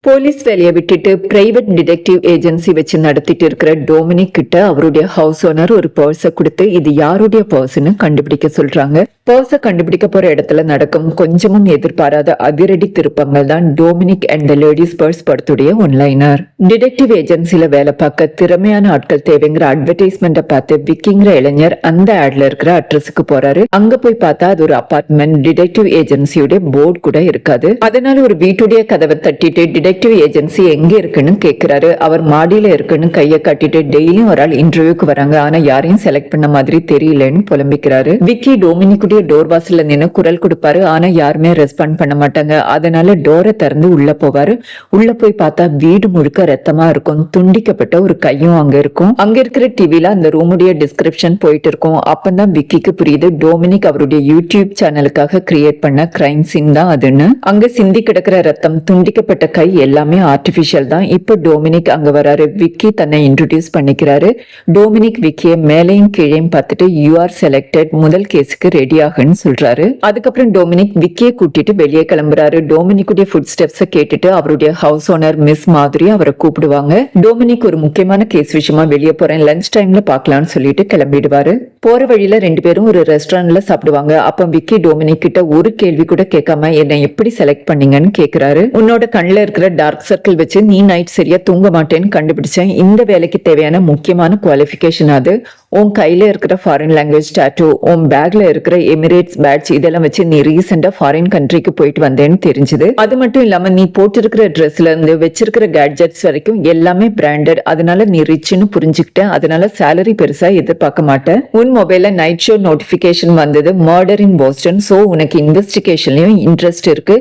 Police வேலையை விட்டுட்டு private detective agency வச்சு நடத்திட்டு இருக்கிற டொமினிக் கிட்ட அவருடைய ஹவுஸ் ஓனர் ஒரு பர்ஸை கொடுத்து இது யாருடைய பர்ஸ்ன்னு கண்டுபிடிக்க சொல்றாங்க. பர்ஸை கண்டுபிடிக்க போற இடத்துல நடக்கும் கொஞ்சமும் எதிர்பாராத அதிரடி திருப்பங்கள் தான் Dominic and the ladies purse படத்துடைய ஒன்லைனர். டிடெக்டிவ் ஏஜென்சில வேலை பார்க்க திறமையான ஆட்கள் தேவைங்கிற அட்வர்டைஸ்மெண்ட்டை பார்த்து விக்கிங்கிற இளைஞர் அந்த ஆட்ல இருக்கிற அட்ரஸுக்கு போறாரு. அங்க போய் பார்த்தா அது ஒரு அபார்ட்மெண்ட். டிடெக்டிவ் ஏஜென்சியோட போர்டு கூட இருக்காது. அதனால ஒரு வீட்டுடைய கதவை தட்டிட்டு டிடெக்டிவ் ஏஜென்சி எங்க இருக்குன்னு கேக்குறாரு. அவர் மாடியில இருக்குன்னு கையை காட்டிட்டு டெய்லியும் ஒரு ஆள் இன்டர்வியூக்கு வராங்க, ஆனா யாரையும் செலக்ட் பண்ண மாதிரி தெரியலன்னு புலம்பிக்கிறாரு. விக்கி டொமினிக்குடைய டோர் வாசல்ல நின்று குரல் கொடுப்பாரு, ஆனா யாருமே ரெஸ்பாண்ட் பண்ண மாட்டாங்க. அதனால டோரை திறந்து உள்ள போவாரு. உள்ள போய் பார்த்தா வீடு முழுக்க ரத்தமா இருக்கும். துண்டிக்கப்பட்ட ஒரு கையும் அங்க இருக்கும். அங்க இருக்கிற டிவில அந்த ரூமுடைய டிஸ்கிரிப்ஷன் போயிட்டு இருக்கும். அப்பதான் விக்கிக்கு புரியுது டொமினிக் அவருடைய யூடியூப் சேனலுக்காக கிரியேட் பண்ண கிரைம் சீன் தான் அதுன்னு. அங்க சிந்தி கிடக்கிற ரத்தம், துண்டிக்கப்பட்ட கை எல்லாமே ஆர்டிபிஷியல் தான். இப்ப டொமினிக் அங்க வராரு. விக்கி தன்னை இன்ட்ரோடியூஸ் பண்ணிக்கிறாரு. டொமினிக் விக்கிய மேலையும் கீழையும் பார்த்துட்டு யூ ஆர் செலக்டட், முதல் கேஸுக்கு ரெடி ஆகுன்னு சொல்றாரு. அதுக்கப்புறம் டொமினிக் விக்கிய கூட்டிட்டு வெளியே கிளம்புறாரு. டொமினிக்குடைய ஃபுட் ஸ்டெப்ஸை கேட்டுட்டு அவருடைய ஹவுஸ் ஓனர் மிஸ் மாதிரி அவரை கூப்பிடுவாங்க. டொமினிக் ஒரு முக்கியமான கேஸ் விஷயமா வெளியே போறேன், லஞ்ச் டைம்ல பாக்கலாம்னு சொல்லிட்டு கிளம்பிடுவாரு. போற வழியில ரெண்டு பேரும் ஒரு ரெஸ்டாரண்ட்ல சாப்பிடுவாங்க. அப்ப விக்கி டொமினிக் கிட்ட ஒரு கேள்வி கூட கேட்காம என்ன எப்படி செலக்ட் பண்ணீங்கன்னு கேக்குறாரு. உன்னோட கண்ணுல இருக்கிற டார்க் சர்க்கிள் வச்சு நீ நைட் சரியா தூங்க மாட்டேன்னு கண்டுபிடிச்சேன். இந்த வேலைக்கு தேவையான முக்கியமான குவாலிஃபிகேஷன் அது. உன் கையில இருக்கிற ஃபாரின் லாங்குவேஜ் டாட்டூ, உன் பேக்ல இருக்கிற எமிரேட்ஸ் பேட்ச், இதெல்லாம் வச்சு நீ ரீசெண்டா ஃபாரின் கண்ட்ரிக்கு போயிட்டு வந்தேன்னு தெரிஞ்சது. அது மட்டும் இல்லாம நீ போட்டிருக்கிற ட்ரெஸ்ல இருந்து வச்சிருக்கிற கேட்ஜெட்ஸ் வரைக்கும் எல்லாமே பிராண்டட். அதனால நீ ரிச்னு புரிஞ்சுக்கிட்டேன். அதனால சேலரி பெருசா எதிர்பார்க்க மாட்டேன். உன் மொபைல்ல நைட் ஷோ நோட்டிபிகேஷன் வந்தது, மர்டர் இன் போஸ்டன். சோ உனக்கு இன்வெஸ்டிகேஷன்லயும் இன்ட்ரெஸ்ட் இருக்கு.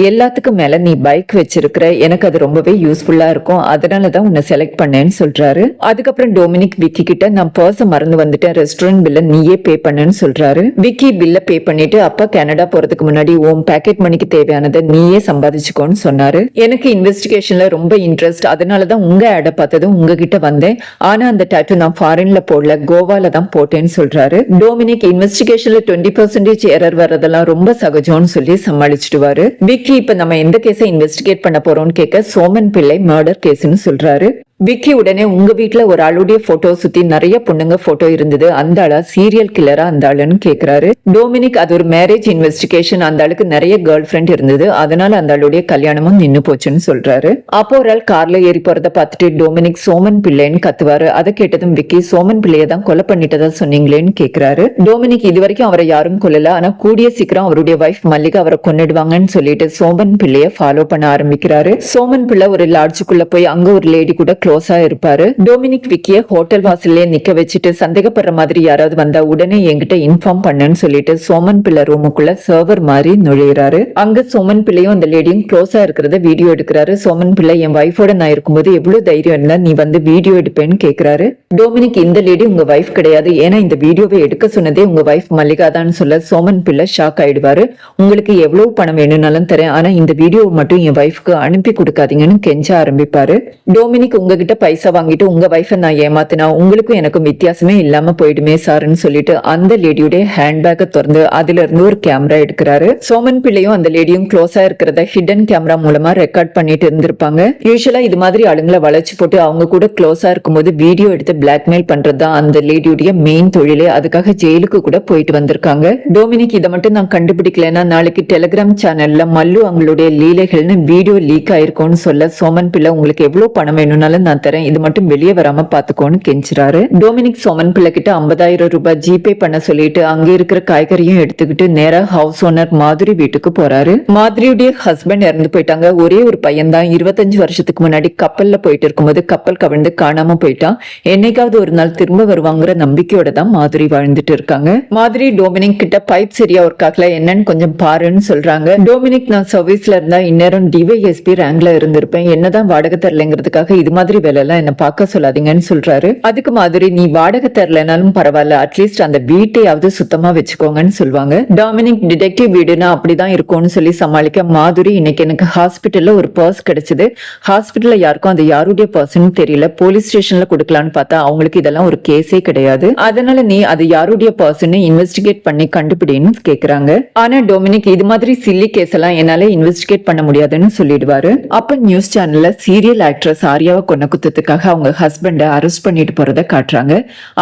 எல்லாத்துக்கும் மேல நீ பைக் வச்சிருக்கிற, எனக்கு அது ரொம்பவே யூஸ்ஃபுல்லா இருக்கும். அதனாலதான் உன்னை செலக்ட் பண்ணேன்னு சொல்றாரு. அதுக்கப்புறம் டொமினிக் விக்கி கிட்ட நான் பர்ஸ மறந்து வந்துட்டேன், ரெஸ்டாரண்ட் பில்ல நீயே பே பண்ணுன்னு சொல்றாரு. விக்கி பில்ல பே பண்ணிட்டு அப்பா கனடா போறதுக்கு முன்னாடி உன் பாக்கெட் மணிக்கு தேவையானதை நீயே சம்பாதிச்சுக்கோன்னு சொன்னாரு. எனக்கு இன்வெஸ்டிகேஷன்ல ரொம்ப இன்ட்ரெஸ்ட், அதனாலதான் உங்க ஆட பார்த்ததும் உங்ககிட்ட வந்தேன். ஆனா அந்த டாட்டூ நான் ஃபாரின்ல போடல, கோவால தான் போட்டேன்னு சொல்றாரு. டொமினிக் இன்வெஸ்டிகேஷன்ல 20% எரர் வர்றதெல்லாம் ரொம்ப சகஜம்னு சொல்லி சமாளிச்சுடுவாரு. விக்கி இப்ப நம்ம எந்த கேஸை இன்வெஸ்டிகேட் பண்ண போறோம்னு கேட்க சோமன் பிள்ளை மர்டர் கேஸ்ன்னு சொல்றாரு. விக்கி உடனே உங்க வீட்டுல ஒரு ஆளுடைய போட்டோ சுத்தி நிறைய பொண்ணுங்க போட்டோ இருந்தது, அந்த ஆளா சீரியல் கில்லரா அந்த ஆளுன்னு கேக்குறாரு. டொமினிக் அது ஒரு மேரேஜ் இன்வெஸ்டிகேஷன், அந்த ஆளுக்கு நிறைய கேர்ள் ஃபிரெண்ட் இருந்தது, அதனால அந்த ஆளுடைய கல்யாணமும் நின்னு போச்சுன்னு சொல்றாரு. அப்போ ஒரு ஆள் கார்ல ஏறி போறத பார்த்துட்டு டொமினிக் சோமன் பிள்ளைன்னு கத்துவாரு. அதை கேட்டதும் விக்கி சோமன் பிள்ளைய தான் கொலை பண்ணிட்டதா சொன்னீங்களேன்னு கேக்குறாரு. டொமினிக் இது வரைக்கும் அவரை யாரும் கொல்லல, ஆனா கூடிய சீக்கிரம் அவருடைய வைஃப் மல்லிகா அவரை கொன்னிடுவாங்கன்னு சொல்லிட்டு சோமன் பிள்ளைய ஃபாலோ பண்ண ஆரம்பிக்கிறாரு. சோமன் பிள்ளை ஒரு லாட்ஜுக்குள்ள போய் அங்க ஒரு லேடி கூட க்ளோஸா இருப்பாரு. டொமினிக் விக்கிய ஹோட்டல் வாசல்லே நிக்க வச்சுட்டு சந்தேகப்படுற மாதிரி யாராவது வந்தா உடனே என்கிட்ட இன்ஃபார்ம் பண்ணுன்னு சொல்லிட்டு சோமன் பிள்ளை ரூமுக்குள்ள சர்வர் மாதிரி நுழையிறாரு. அங்க சோமன் பிள்ளையும் அந்த லேடியும் க்ளோஸா இருக்கிறத வீடியோ எடுக்கிறாரு. சோமன் பிள்ளை என் வைஃபோட நான் இருக்கும்போது எவ்வளவு தைரியம் இருந்தா நீ வந்து வீடியோ எடுப்பேன்னு கேக்குறாரு. டொமினிக் இந்த லேடி உங்க வைஃப் கிடையாது, ஏன்னா இந்த வீடியோவை எடுக்க சொன்னதே உங்க வைஃப் மல்லிகா தான் சொல்ல சோமன் பிள்ளை ஷாக் ஆயிடுவாரு. உங்களுக்கு எவ்வளவு பணம் வேணும்னாலும் தரேன், ஆனா இந்த வீடியோவை மட்டும் என் வைஃப்க்கு அனுப்பி கொடுக்காதீங்கன்னு கெஞ்ச ஆரம்பிப்பாரு. டொமினிக் உங்ககிட்ட பைசா வாங்கிட்டு உங்க வைஃபை நான் ஏமாத்தினா உங்களுக்கும் எனக்கும் வித்தியாசமே இல்லாம போயிடுமே சார்ன்னு சொல்லிட்டு அந்த லேடியோட ஹேண்ட்பேக்கை திறந்து அதுல இருந்து ஒரு கேமரா எடுக்கிறாரு. சோமன் பிள்ளையும் அந்த லேடியும் க்ளோஸா இருக்கிறத ஹிடன் கேமரா மூலமா ரெக்கார்ட் பண்ணிட்டு இருந்திருப்பாங்க. யூசுவலா இது மாதிரி ஆளுங்களை வளைச்சு போட்டு அவங்க கூட க்ளோஸா இருக்கும்போது வீடியோ எடுத்து பிளாக்மெயில் பண்றதுதான் அந்த லேடியோட மெயின் தொழிலே. அதுக்காக ஜெயிலுக்கு கூட போயிட்டு வந்திருக்காங்க. டொமினிக் இதை மட்டும் நான் கண்டுபிடிக்கலன்னா நாளைக்கு டெலிகிராம் சேனல்ல மல்லு அவங்களுடைய லீலைகள்னு வீடியோ லீக் ஆயிருக்கும்னு சொல்ல சோமன் பிள்ளை உங்களுக்கு எவ்வளவு பணம் வேணும்னாலும் நான் தரேன், இது மட்டும் வெளியே வராம பாத்துக்கோன்னு கெஞ்சுறாரு. டொமினிக் சோமன் பிள்ளை கிட்ட 50,000 ரூபாய் ஜிபே பண்ண சொல்லிட்டு அங்க இருக்கிற காய்கறியும் எடுத்துக்கிட்டு நேரா ஹவுஸ் ஓனர் மாதிரி வீட்டுக்கு போறாரு. மாதிரியுடைய ஹஸ்பண்ட் இறந்து போயிட்டாங்க. ஒரே ஒரு பையன் தான். 25 வருஷத்துக்கு முன்னாடி கப்பல்ல போயிட்டு இருக்கும்போது கப்பல் கவிழ்ந்து காணாம போயிட்டான். என்னைக்காவது ஒரு நாள் திரும்ப வருவாங்கிற நம்பிக்கையோட தான் மாதிரி வாழ்ந்துட்டு இருக்காங்க. மாதிரி டொமினிக் கிட்ட பைப் சரியா ஒர்க் ஆகல, என்னன்னு கொஞ்சம் பாருன்னு சொல்றாங்க. டொமினிக் நான் சர்வீஸ்ல இருந்தா இந்நேரம் டிவைஎஸ்பி ரேங்க்ல இருந்திருப்பேன், என்னதான் வாடகை தரலைங்கிறதுக்காக இது மாதிரி வேலை எல்லாம் என்ன பார்க்க சொல்லாதீங்கன்னு சொல்றாரு. அதுக்கு மாதிரி நீ வாடகை தரலனாலும் பரவாயில்ல, அட்லீஸ்ட் அந்த வீட்டையாவது சுத்தமா வச்சுக்கோங்கன்னு சொல்லுவாங்க. டாமினிக் டிடெக்டிவ் வீடுனா அப்படிதான் இருக்கும்னு சொல்லி சமாளிக்க மாதுரி, இன்னைக்கு எனக்கு ஹாஸ்பிட்டல்ல ஒரு பர்ஸ் கிடைச்சது, ஹாஸ்பிட்டல்ல யாருக்கும் அது யாருடைய பர்ஸ்ன்னு தெரியல, போலீஸ் ஸ்டேஷன்ல கொடுக்கலான்னு பார்த்தா அவங்களுக்கு இதெல்லாம் ஒரு கேஸே கிடையாது, அதனால நீ அது யாருடைய பர்ஸ்ன்னு இன்வெஸ்டிகேட் பண்ணி கண்டுபிடின்னு கேக்குறாங்க. ஆனா டொமினிக் இது மாதிரி சில்லி கேஸ் எல்லாம் என்னால இன்வெஸ்டிகேட் பண்ண முடியாதுன்னு சொல்லிடுவாரு. அப்ப நியூஸ் சேனல்ல சீரியல் ஆக்ட்ரஸ் ஆர்யாவை கொன்ன குத்தத்துக்காக அவங்க ஹஸ்பண்ட அரெஸ்ட் பண்ணிட்டு போறத காட்டுறாங்க.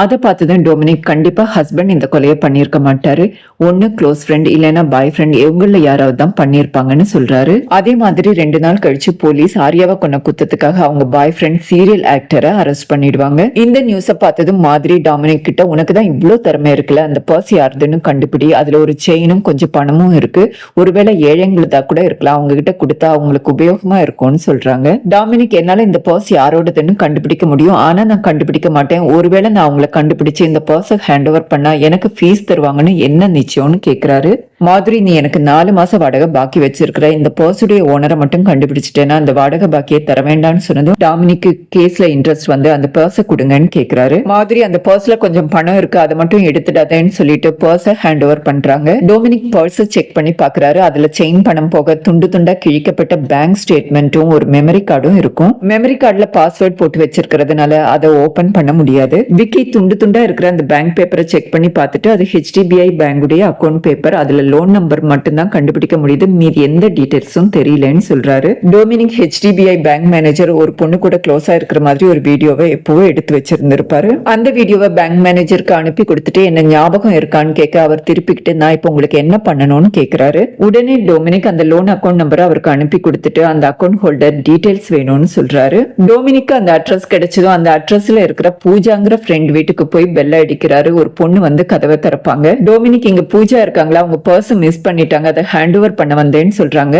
அதை பார்த்துதான் டொமினிக் கண்டிப்பா ஹஸ்பண்ட் இந்த கொலையை பண்ணிருக்க மாட்டாரு, ஒன்னு க்ளோஸ் ஃப்ரெண்ட் இல்லைன்னா பாய் ஃப்ரெண்ட் இவங்கள யாராவது தான் பண்ணிருப்பாங்கன்னு சொல்றாரு. அதே மாதிரி 2 நாள் கழிச்சு போலீஸ் ஆர்யாவை கொன்ன குத்தத்துக்காக அவங்க பாய் ஃப்ரெண்ட் சீரியல் ஆக்டரை அரெஸ்ட் பண்ணிடுவாங்க. இந்த நியூஸை பார்த்ததும் மாதிரி டாமினிக் கிட்ட, உனக்கு தான் இவ்வளவு திறமை இருக்குல்ல, அந்த பர்ஸ் யாருதுன்னு கண்டுபிடி, அதுல ஒரு செயினும் கொஞ்சம் பணமும் இருக்கு, ஒருவேளை ஏழைங்களுதா கூட இருக்கலாம், அவங்க கிட்ட கொடுத்தா அவங்களுக்கு உபயோகமா இருக்கும்னு சொல்றாங்க. டாமினிக், என்னால இந்த பர்ஸ் யாரோடதுன்னு கண்டுபிடிக்க முடியும், ஆனா நான் கண்டுபிடிக்க மாட்டேன், ஒருவேளை நான் அவங்களை கண்டுபிடிச்சு இந்த பர்ஸை ஹேண்ட் ஓவர் பண்ணா எனக்கு ஃபீஸ் தருவாங்கன்னு என்ன நிச்சயம்னு கேக்குறாரு. மாதிரி, நீ எனக்கு 4 மாசம் வாடகை பாக்கி வச்சிருக்கிற, இந்த பர்ஸுடைய ஓனரை மட்டும் கண்டுபிடிச்சிட்டேன்னா அந்த வாடகை பாக்கியை தர வேண்டாம்னு சொன்னதும் டாமினிக்கு கேஸ்ல இன்ட்ரெஸ்ட் வந்து அந்த பர்ஸை கொடுங்கன்னு கேக்குறாரு. மாதிரி, அந்த பர்ஸ்ல கொஞ்சம் பணம் இருக்கு, அதை மட்டும் எடுத்துடாதேன்னு சொல்லிட்டு பர்ஸை ஹேண்ட் ஓவர் பண்றாங்க. டொமினிக் பர்ஸை செக் பண்ணி பாக்குறாரு. அதுல செயின் பணம் போக துண்டு துண்டா கிழிக்கப்பட்ட பேங்க் ஸ்டேட்மெண்ட்டும் ஒரு மெமரி கார்டும் இருக்கும். மெமரி கார்டுல பாஸ்வேர்ட் போட்டு வச்சிருக்கிறதுனால அதை ஓபன் பண்ண முடியாது. விக்கி துண்டு துண்டா இருக்கிற அந்த பேங்க் பேப்பரை செக் பண்ணி பார்த்துட்டு அது HDBI பேங்குடைய அக்கௌண்ட் பேப்பர், அதுல லோன் நம்பர் மட்டும்தான் கண்டுபிடிக்க முடியுது, மீதி எந்த டீடைல்ஸும் தெரியலன்னு சொல்றாரு. டொமினிக் HDBI பேங்க் மேனேஜர் ஒரு பொண்ணு கூட க்ளோஸா இருக்கிற மாதிரி ஒரு வீடியோவை எப்பவோ எடுத்து வச்சிருந்திருப்பாரு. அந்த வீடியோவை பேங்க் மேனேஜருக்கு அனுப்பி கொடுத்துட்டு என்ன ஞாபகம் இருக்கான்னு கேட்க அவர் திருப்பிக்கிட்டு, நான் இப்ப உங்களுக்கு என்ன பண்ணணும்னு கேக்குறாரு. உடனே டொமினிக் அந்த லோன் அக்கௌண்ட் நம்பரை அவருக்கு அனுப்பி கொடுத்துட்டு அந்த அக்கௌண்ட் ஹோல்டர் டீடைல்ஸ் வேணும்னு சொல்றாரு. டொமினிக் அந்த அட்ரஸ் கிடைச்சதும் அந்த அட்ரஸ்ல இருக்கிற பூஜாங்கிற ஃப்ரெண்ட் வீட்டுக்கு போய் பெல் அடிக்கிறாரு. ஒரு பொண்ணு வந்து கதவை திறப்பாங்க. டொமினிக், இங்க பூஜா இருக்காங்களா, அவங்க பர்ஸ் மிஸ் பண்ணிட்டாங்க, அதை ஹேண்ட் ஓவர் பண்ண வந்தேன்னு சொல்றாங்க.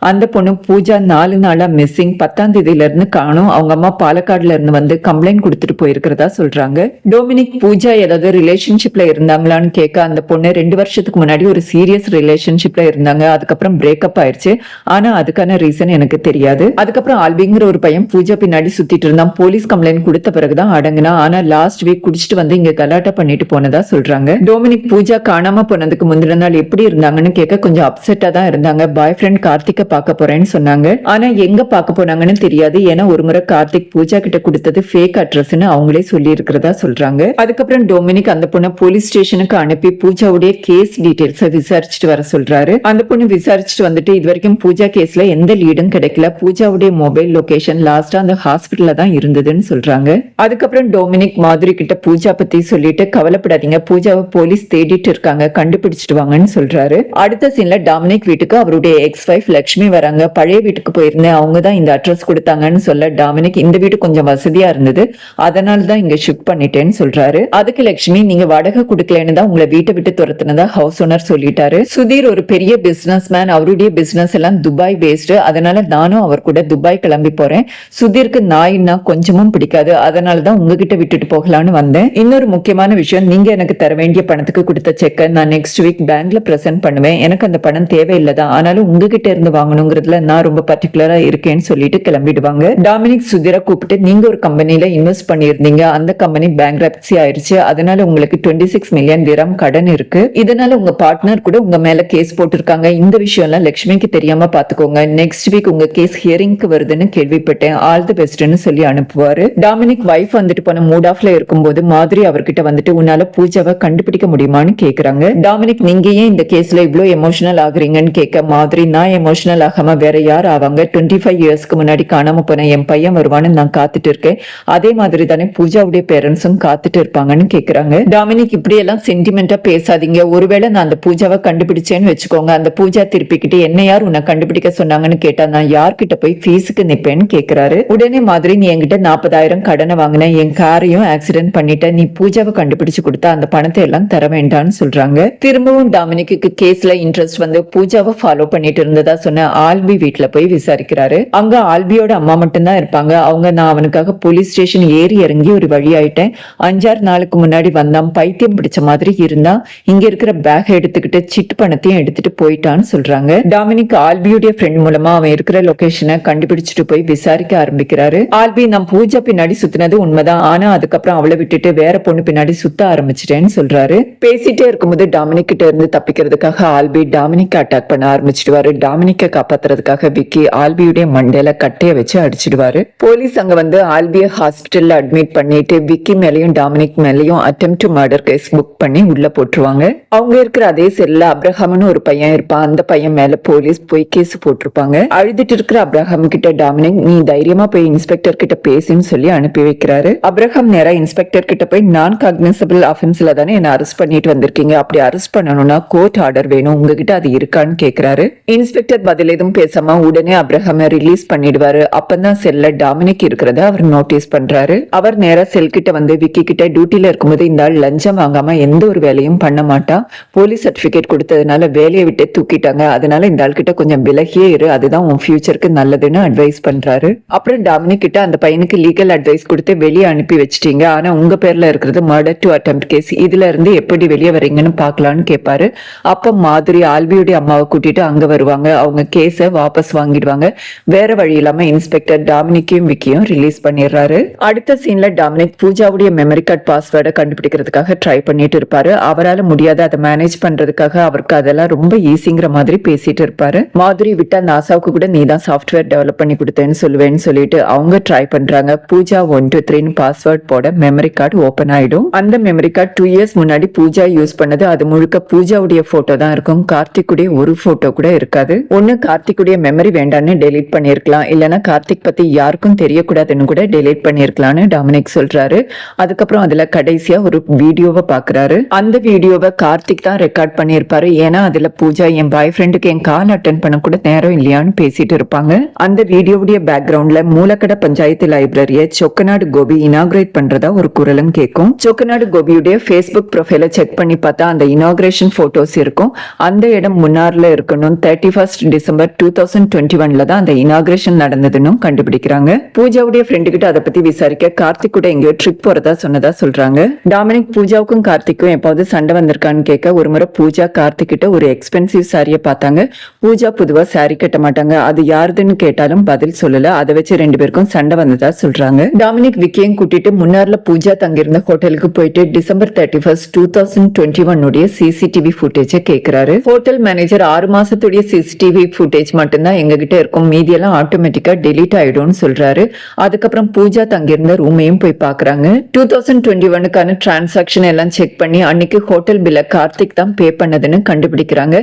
அந்த பொண்ணு, பூஜா 4 நாளா மிஸ்ஸிங், 10ஆம் தேதியில இருந்து காணும், அவங்க அம்மா பாலக்காடுல இருந்து வந்து கம்ப்ளைண்ட் கொடுத்துட்டு போயிருக்கிறதா சொல்றாங்க. டொமினிக், பூஜா ஏதாவது ரிலேஷன்ஷிப்ல இருந்தாங்களான்னு கேட்க அந்த பொண்ணு 2 வருஷத்துக்கு முன்னாடி ஒரு சீரியஸ் ரிலேஷன்ஷிப்ல இருந்தாங்க, அதுக்கப்புறம் பிரேக்கப் ஆயிடுச்சு, ஆனா அதுக்கான ரீசன் எனக்கு தெரியாது, அதுக்கப்புறம் ஆல்பிங்கிற ஒரு பையன் பூஜா பின்னாடி சுத்திட்டு இருந்தான், போலீஸ் கம்ப்ளைண்ட் கொடுத்த பிறகுதான் அடங்குனா, ஆனா லாஸ்ட் வீக் குடிச்சிட்டு வந்து இங்க கலாட்டா பண்ணிட்டு போனதா சொல்றாங்க. டொமினிக், பூஜா காணாம போனதுக்கு முந்தின நாள் எப்படி இருந்தாங்கன்னு கேட்க கொஞ்சம் அப்செட்டா தான் இருந்தாங்க. பாய் ஃப்ரெண்ட் கார்த்திக்க பார்க்க போறேன்னு சொன்னாங்க, ஆனா எங்க பார்க்க போனாங்கன்னு தெரியாது, ஏன்னா ஒரு முறை கார்த்திக் பூஜா கிட்ட கொடுத்தது ஃபேக் அட்ரஸ்ன்னு அவங்களே சொல்லி இருக்கிறதா சொல்றாங்க. அதுக்கப்புறம் டொமினிக் அந்த பொண்ணை போலீஸ் ஸ்டேஷனுக்கு அனுப்பி பூஜாவுடைய கேஸ் டீடைல்ஸ் விசாரிச்சுட்டு வர சொல்றாரு. அந்த பொண்ணு விசாரிச்சுட்டு வந்துட்டு, இது வரைக்கும் பூஜா கேஸ்ல எந்த லீடும் கிடைக்கல, பூஜாவுடைய மொபைல் லொகேஷன் லாஸ்டா அந்த ஹாஸ்பிட்டல்ல தான் இருந்ததுன்னு சொல்றாங்க. அதுக்கப்புறம் டொமினிக் மாதிரி கிட்ட பூஜா பத்தி சொல்லிட்டு, கவலைப்படாதீங்க, பூஜாவை போலீஸ் தேடிட்டு இருக்காங்க, கண்டுபிடிச்சிட்டு வாங்கன்னு சொல்றாரு. அடுத்த சீன்ல டாமினிக் வீட்டுக்கு அவருடைய எக்ஸ் வைஃப் லட்சுமி வராங்க. பழைய வீட்டுக்கு போயிருந்தேன், அவங்க தான் இந்த அட்ரஸ் கொடுத்தாங்கன்னு சொல்ல டாமினிக், இந்த வீடு கொஞ்சம் வசதியா இருந்தது, அதனால தான் இங்க ஷிஃப்ட் பண்ணிட்டேன்னு சொல்றாரு. அதுக்கு லட்சுமி, நீங்க வாடகை கொடுக்கலன்னு தான் உங்களை வீட்டை விட்டு துரத்துனதா ஹவுஸ் ஓனர் சொல்லிட்டாரு. சுதீர் ஒரு பெரிய பிசினஸ் மேன், அவருடைய பிசினஸ் எல்லாம் துபாய் பேஸ்டு, அதனால நானும் அவர் கூட துபாய் கிளம்பி போறேன். சுதீருக்கு நாயின்னா கொஞ்சமும் பிடிக்காது, அதனாலதான் உங்ககிட்ட விட்டுட்டு போகலான்னு வந்தேன். இன்னொரு முக்கியமான விஷயம், நீங்க எனக்கு தர வேண்டிய பணத்துக்கு கொடுத்த செக்கை நான் நெக்ஸ்ட் வீக் பேங்க்ல பிரசன்ட் பண்ணுவேன், எனக்கு அந்த பணம் தேவையில்லதான், ஆனாலும் உங்ககிட்ட இருந்து வாங்கணுங்கிறதுல நான் ரொம்ப பர்டிகுலரா இருக்கேன்னு சொல்லிட்டு கிளம்பிடுவாங்க. டாமினிக் சுதீரை கூப்பிட்டு, நீங்க ஒரு கம்பெனில இன்வெஸ்ட் பண்ணியிருந்தீங்க, அந்த கம்பெனி பேங்க்ரப்சி ஆயிருச்சு, அதனால உங்களுக்கு 26 மில்லியன் திரம் கடன் இருக்கு, இதனால உங்க பார்ட்னர் கூட உங்க மேல கேஸ் போட்டிருக்காங்க, இந்த விஷயம் எல்லாம் லட்சுமிக்கு தெரியாம பாத்துக்கோங்க, நெக்ஸ்ட் வீக் உங்க கேஸ் ஹியரிங்க்கு வருதுன்னு கேள்விப்பட்டேன், ஆல் தி பெஸ்ட்னு சொல்லி அனுப்புவாரு. டாமினிக் வைஃப் வந்துட்டு போன மூட் ஆஃப்ல இருக்கும்போது மாதிரி அவர்கிட்ட வந்துட்டு, உன்னால பூஜாவை கண்டுபிடிக்க முடியுமான்னு கேக்குறாங்க. டாமினிக், நீங்க ஏன் இந்த கேஸ்ல இவ்ளோ எமோஷனல் ஆகுறீங்கன்னு கேட்க மாதிரி, நான் எமோஷனல் ஆகாம வேற யார் ஆவாங்க, 25 இயர்ஸ்க்கு முன்னாடி காணாம போன என் பையன் வருவான்னு நான் காத்துட்டு இருக்கேன், அதே மாதிரி தானே பூஜாவுடைய பேரண்ட்ஸும் காத்துட்டு இருப்பாங்கன்னு கேக்குறாங்க. டாமினிக், இப்படி எல்லாம் சென்டிமெண்டா பேசாதீங்க, ஒருவேளை நான் அந்த பூஜாவை கண்டுபிடிச்சேன்னு வச்சுக்கோங்க, அந்த பூஜா திருப்பிக்கிட்டு என்ன யார் உன்னை கண்டுபிடிக்க சொன்னாங்கன்னு கேட்டா நான் யார்கிட்ட போய் ஃபீஸுக்கு நிப்பேன்னு கேக்குறாரு. உடனே மாதிரி, நீ என்கிட்ட 40,000 கடனை வாங்கின, என் காரையும் ஆக்சிடென்ட் பண்ணிட்ட, நீ பூஜாவை கண்டுபிடிச்சு கொடுத்தா அந்த பணத்தை எல்லாம் தர வேண்டாம்னு சொல்றாங்க. திரும்பவும் டாமினிக்கு டாமினிக்கு கேஸ்ல இன்ட்ரெஸ்ட் வந்து பூஜாவை ஃபாலோ பண்ணிட்டு இருந்ததா சொன்ன ஆல்பி வீட்டுல போய் விசாரிக்கிறாரு. அங்க ஆல்பியோட அம்மா மட்டும்தான் இருப்பாங்க. அவங்க நான் அவனுக்காக போலீஸ் ஸ்டேஷன் ஏறி இறங்கி ஒரு வழி ஆயிட்டேன். 5-6 நாளுக்கு முன்னாடி வந்தான், பைத்தியம் பிடிச்ச மாதிரி இருந்தா, இங்க இருக்கிற பேக் எடுத்துக்கிட்டு சிட்டு பணத்தையும் எடுத்துட்டு போயிட்டான்னு சொல்றாங்க. டாமினிக் ஆல்பியோட ஃப்ரெண்ட் மூலமா அவன் இருக்கிற லொகேஷனை கண்டுபிடிச்சிட்டு போய் விசாரிக்க ஆரம்பிக்கிறாரு. ஆல்பி நான் பூஜா பின்னாடி சுத்தினது உண்மைதான், ஆனா அதுக்கப்புறம் அவளை விட்டுட்டு வேற பொண்ணு பின்னாடி சுத்த ஆரம்பிச்சிட்டேன்னு சொல்றாரு. பேசிட்டே இருக்கும்போது டாமினிக் கிட்ட இருந்து தப்பிக்கிறதுக்காக ஆல்பி டாமினிக் அட்டாக் பண்ண ஆரம்பிச்சிடுவாரு. டாமினிக்க காப்பாத்துறதுக்காக விக்கி ஆல்பியுடைய மண்டையில கட்டைய வச்சு அடிச்சிடுவாரு. போலீஸ் அங்க வந்து ஆல்பிய ஹாஸ்பிட்டல்ல அட்மிட் பண்ணிட்டு விக்கி மேலயும் டாமினிக் மேலயும் attempt to murder case book பண்ணி உள்ள போட்டுருவாங்க. அவங்க இருக்கிற அதே செல்ல அப்ரஹாம்னு ஒரு பையன் இருப்பான். அந்த பையன் மேல போலீஸ் போய் கேஸ் போட்டிருப்பாங்க. அழுதுட்டு இருக்கிற அப்ரஹாம் கிட்ட டாமினிக் நீ தைரியமா போய் இன்ஸ்பெக்டர் கிட்ட பேசுன்னு சொல்லி அனுப்பி வைக்கிறாரு. அப்ரஹாம் நேரா இன்ஸ்பெக்டர் கிட்ட போய் நான் காக்னிசபிள் ஆஃபென்ஸ்ல தானே என்ன அரெஸ்ட் பண்ணிட்டு வந்திருக்கீங்க, அப்படி அரெஸ்ட் பண்ணணும்னா கோர்ட் ஆர்டர் வேணும், உங்ககிட்ட அது இருக்கான்னு கேக்குறாரு. இன்ஸ்பெக்டர் பதில் எதுவும் பேசாம உடனே அப்ரஹாம ரிலீஸ் பண்ணிடுவாரு. அப்பதான் செல்ல டாமினிக் இருக்கிறத அவர் நோட்டீஸ் பண்றாரு. அவர் நேரா செல் கிட்ட வந்து விக்கி கிட்ட டியூட்டில இருக்கும்போது இந்த ஆள் லஞ்சம் வாங்காம எந்த ஒரு வேலையும் பண்ண மாட்டான், போலீஸ் சர்டிபிகேட் கொடுத்ததுனால வேலையை விட்டு தூக்கிட்டாங்க, அதனால இந்த ஆள் கிட்ட கொஞ்சம் விலகியே இரு, அதுதான் உன் ஃபியூச்சருக்கு நல்லதுன்னு அட்வைஸ் பண்றாரு. அப்புறம் டாமினிக் கிட்ட அந்த பையனுக்கு லீகல் அட்வைஸ் கொடுத்து வெளியே அனுப்பி வச்சிட்டீங்க, ஆனா உங்க பேர்ல இருக்கிறது மர்டர் டு அட்டெம்ப்ட் கேஸ், இதுல இருந்து எப்படி வெளியே வரீங்கன்னு பாக்கலான்னு கேட்பாரு. அப்ப மாதிரி ஆல்பியோட அம்மாவை கூட்டிட்டு அங்க வருவாங்க. அவங்க கேஸ வாபஸ் வாங்கிடுவாங்க. வேற வழி இல்லாம இன்ஸ்பெக்டர் டாமினிக்கையும் விக்கியும் ரிலீஸ் பண்ணிடுறாரு. அடுத்த சீன்ல டாமினிக் பூஜாவுடைய மெமரி கார்டு பாஸ்வேர்டை கண்டுபிடிக்கிறதுக்காக ட்ரை பண்ணிட்டு இருப்பாரு. அவரால் முடியாத அதை மேனேஜ் பண்றதுக்காக அவருக்கு அதெல்லாம் ரொம்ப ஈஸிங்கிற மாதிரி பேசிட்டு இருப்பாரு. மாதிரி விட்டா நாசாவுக்கு கூட நீ தான் சாஃப்ட்வேர் டெவலப் பண்ணி கொடுத்தேன்னு சொல்லுவேன்னு சொல்லிட்டு அவங்க ட்ரை பண்றாங்க. பூஜா 1 2 3 பாஸ்வேர்ட் போட மெமரி கார்டு ஓபன் ஆயிடும். அந்த மெமரி கார்டு 2 இயர்ஸ் முன்னாடி பூஜா யூஸ் பண்ணது. அது முழுக்க பூஜாவுடைய போட்டோ தான் இருக்கும். கார்த்திக்குடைய ஒரு போட்டோ கூட இருக்காது. ஒண்ணு கார்த்திக்குடைய மெமரி வேண்டான்னு டெலீட் பண்ணிருக்கலாம், இல்லனா கார்த்திக் பத்தி யாருக்கும் தெரியக்கூடாதுன்னு கூட டெலீட் பண்ணிருக்கலாம்னு டாமினிக் சொல்றாரு. அதுக்கப்புறம் அதுல கடைசியா ஒரு வீடியோவை பாக்குறாரு. அந்த வீடியோவை கார்த்திக் தான் ரெக்கார்ட் பண்ணிருப்பாரு. ஏன்னா அதுல பூஜா என் பாய் ஃப்ரெண்டுக்கு என் கால் அட்டென்ட் பண்ண கூட நேரம் இல்லையான்னு பேசிட்டு இருப்பாங்க. அந்த வீடியோவுடைய பேக்ரவுண்ட்ல மூலக்கடை பஞ்சாயத்து லைப்ரரிய சொக்கநாடு கோபி இனாகிரேட் பண்றதா ஒரு குரலும் கேட்கும். சொக்கநாடு கோபியுடைய ஃபேஸ்புக் ப்ரொஃபைல செக் பண்ணி பார்த்தா அந்த இனாகிரேஷன் போட்டோஸ் இருக்கும். அந்த இடம் முன்னார்ல இருக்கணும். 31 டிசம்பர் 2021 தான் அந்த இனாகிரேஷன் நடந்ததுன்னு கண்டுபிடிக்கிறாங்க. பூஜாவுடைய ஃப்ரெண்டு கிட்ட அதை பத்தி விசாரிக்க கார்த்திக் கூட எங்கேயோ ட்ரிப் போறதா சொன்னதா சொல்றாங்க. டாமினிக் பூஜாவுக்கும் கார்த்திக்கும் எப்பாவது சண்டை வந்திருக்கான்னு கேட்க ஒரு முறை பூஜா கார்த்திக் கிட்ட ஒரு எக்ஸ்பென்சிவ் சாரியை பார்த்தாங்க. பூஜா பொதுவா சாரி கட்ட மாட்டாங்க, அது யாருதுன்னு கேட்டாலும் பதில் சொல்லல. அதை வச்சு 2 பேருக்கும் சண்டை வந்ததா சொல்றாங்க. டாமினிக் விக்கியும் கூட்டிட்டு முன்னார்ல பூஜா தங்கியிருந்த ஹோட்டலுக்கு போயிட்டு டிசம்பர் 31 2021 சிசிடிவி ஃபுட்டேஜ கேக்குறாரு. ஹோட்டல் மேனேஜர் 6 மாசத்துடைய சிசிடிவி ஃபுட்டேஜ் மட்டும்தான் எங்க கிட்ட இருக்கும், மீதியெல்லாம் ஆட்டோமேட்டிக்கா டெலீட் ஆயிடும்னு சொல்றாரு. அதுக்கப்புறம் பூஜா தங்கியிருந்த ரூமையும் போய் பாக்குறாங்க. 2021க்கான டிரான்சாக்சன் எல்லாம் செக் பண்ணி அன்னைக்கு ஹோட்டல் பில்ல கார்த்திக் தான் பே பண்ணதுன்னு கண்டுபிடிக்கிறாங்க.